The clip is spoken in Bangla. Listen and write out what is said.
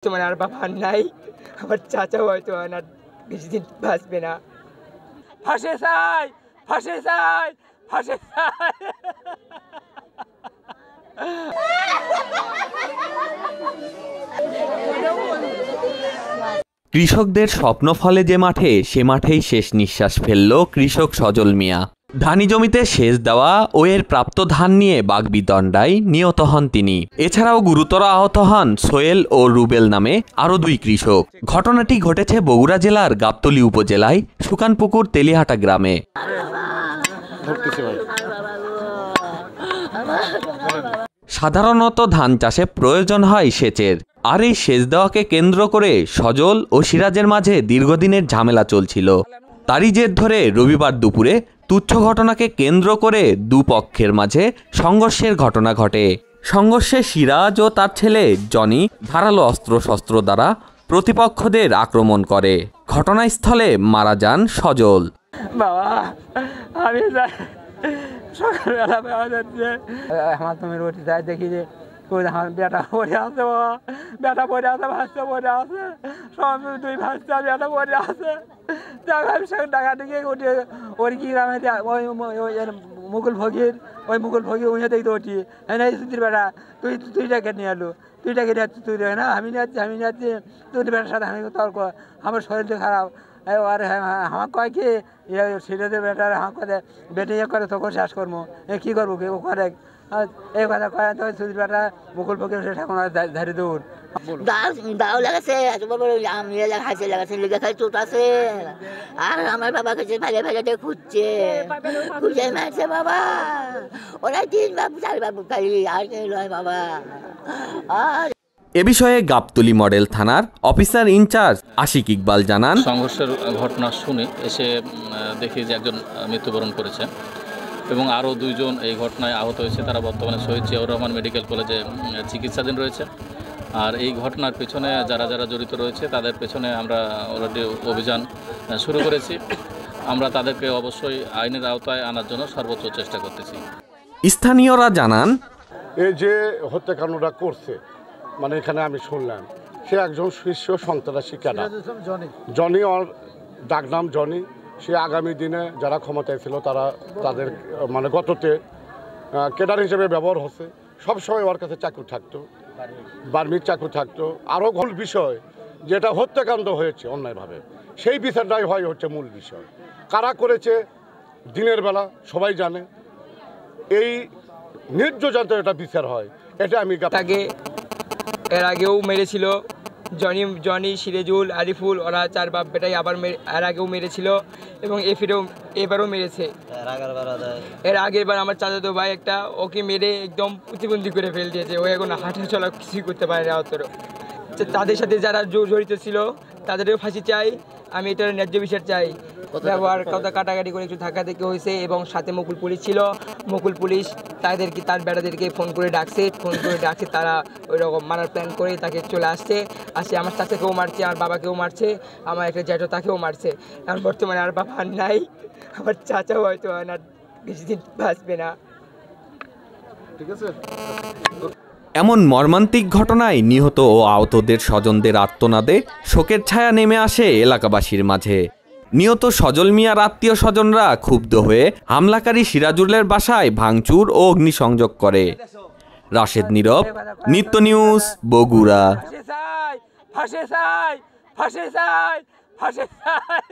তোমার আর বাবা নাই, আমার চাচাও হয়তো আর বেশি দিন বাঁচবে না। ফাঁসে চাই, ফাঁসে চাই, ফাঁসে চাই। কৃষকদের স্বপ্ন ফলে যে মাঠে, সে মাঠেই শেষ নিঃশ্বাস ফেলল কৃষক সজল মিয়া। ধানি জমিতে সেচ দেওয়া ও এর প্রাপ্ত ধান নিয়ে বাগবিতণ্ডায় নিহত হন তিনি। এছাড়াও গুরুতর আহত হন সোহেল ও রুবেল নামে আরও দুই কৃষক। ঘটনাটি ঘটেছে বগুড়া জেলার গাবতলী উপজেলায় সুকানপুকুর তেলিহাটা গ্রামে। সাধারণত ধান চাষে প্রয়োজন হয় সেচের, আর এই সেচ দেওয়াকে কেন্দ্র করে সজল ও সিরাজের মাঝে দীর্ঘদিনের ঝামেলা চলছিল। তারই জের ধরে রবিবার দুপুরে তুচ্ছ ঘটনাকে কেন্দ্র করে দুপক্ষের মাঝে সংঘর্ষের ঘটনা ঘটে। সংঘর্ষে সিরাজ ও তার ছেলে জনি ধারালো অস্ত্রশস্ত্র দ্বারা প্রতিপক্ষদের আক্রমণ করে। ঘটনাস্থলে মারা যান সজল। বাবা, আমি সকালবেলা পাওয়া যাচ্ছে আমার তুমি রুটি চাই, দেখি যে বেটা পড়ে আছে, বাবা বেটা পড়ে আছে, ভাসতে পড়ে আছে, সব দুই ভাসতে বেটা পড়ে আছে। টাকা থেকে উঠে ওর কি গ্রামে মুকুল ফকির, ওই মুকুল ফকির উঠে দেখতে উঠি এই সুতির বেটা তুই টাকা নিয়ে এলো, তুই টাকা নিয়ে তুই না আমি নিয়ে যাচ্ছি তুই বেটার সাথে আমি তর্ক, আমার শরীরটা খারাপ। আর আমার কয় কি সিরাজে বেটার হাঁ করে বেটে ইয়ে করে তখন শেষ করবো, কী করবো কেউ করে এই কথা কয় তো সুতির বেটা মুকুল ফকির সে ঠাকুর ধারি দৌড় দাও লাগাছে, হাসি লাগাছে, লেগে খাই চোট আছে। আর আমার বাবা কাছে ফেলে ফেলে খুঁজছে, খুঁজে মারছে বাবা। ওরা 3 বাবু 4 বাবু খালি, আর কে নয় বাবা। আর এ বিষয়ে গাবতলী মডেল থানার অফিসার ইনচার্জ আশিক ইকবাল জানান, সংঘর্ষের ঘটনা শুনে এসে দেখি যে একজন মৃত্যুবরণ করেছে এবং আরও 2 জন এই ঘটনায় আহত হয়েছে। তারা বর্তমানে শহীদ জিয়াউর রহমান মেডিকেল কলেজে চিকিৎসাধীন রয়েছে। আর এই ঘটনার পেছনে যারা যারা জড়িত রয়েছে তাদের পেছনে আমরা অলরেডি অভিযান শুরু করেছি। আমরা তাদেরকে অবশ্যই আইনের আওতায় আনার জন্য সর্বোচ্চ চেষ্টা করতেছি। স্থানীয়রা জানান, এই যে হত্যাকাণ্ডটা করছে, মানে এখানে আমি শুনলাম সে একজন শীর্ষ সন্ত্রাসী ক্যাডার, জনি, ওর ডাকনাম জনি। সে আগামী দিনে যারা ক্ষমতায় ছিল তারা তাদের মানে গততে ক্যাডার হিসেবে ব্যবহার হচ্ছে। সবসময় ওর কাছে চাকরি থাকতো, বার্মির চাকরি থাকতো। আরও মূল বিষয় যেটা হত্যাকাণ্ড হয়েছে অন্যায়ভাবে, সেই বিচারটাই হয় হচ্ছে মূল বিষয়। কারা করেছে দিনের বেলা সবাই জানে, এই নির্যাতন এটা বিচার হয়, এটা আমি এর আগেও মেরেছিল জনি, সিরাজুল, আরিফুল, ওরা 4 বাপ বেটাই আবার এর আগেও মেরেছিল এবং এবারও মেরেছে। এর আগের বার আমার চাচাতো ভাই একটা ওকে মেরে একদম প্রতিবন্ধী করে ফেল দিয়েছে, ও এখন হাঁটা চলা কিছুই করতে পারে না। তাদের সাথে যারা জড়িত ছিল তাদেরও ফাঁসি চাই, আমি এটার ন্যায্য বিচার চাই। ব্যবহার কথা কাটাকাটি করে একটু ধাক্কা দেখে হয়েছে এবং সাথে মুকুল পুলিশ ছিল। মুকুল পুলিশ তার বেটাদেরকে ফোন করে ডাকছে, তারা ওই রকম মারার প্ল্যান করে তাকে চলে আসছে। আমার চাচাকেও মারছে, আমার বাবাকেও মারছে, আমার একটা জ্যাঠো তাকেও মারছে। এখন বর্তমানে আর বাবা নাই, আমার চাচাও হয়তো আর বেশি দিন বাঁচবে না। ঠিক আছে। এমন মর্মান্তিক ঘটনায় নিহত ও আহতদের স্বজনদের আর্তনাদে শোকের ছায়া নেমে আসে এলাকাবাসীর মাঝে। নিহত সজল মিয়ার আত্মীয় স্বজনরা ক্ষুব্ধ হয়ে হামলাকারী সিরাজুলের বাসায় ভাঙচুর ও অগ্নিসংযোগ করে। রাশেদ নীরব, নিত্য নিউজ, বগুড়া। ফাঁসে চাই, ফাঁসে চাই, ফাঁসে চাই, ফাঁসে চাই।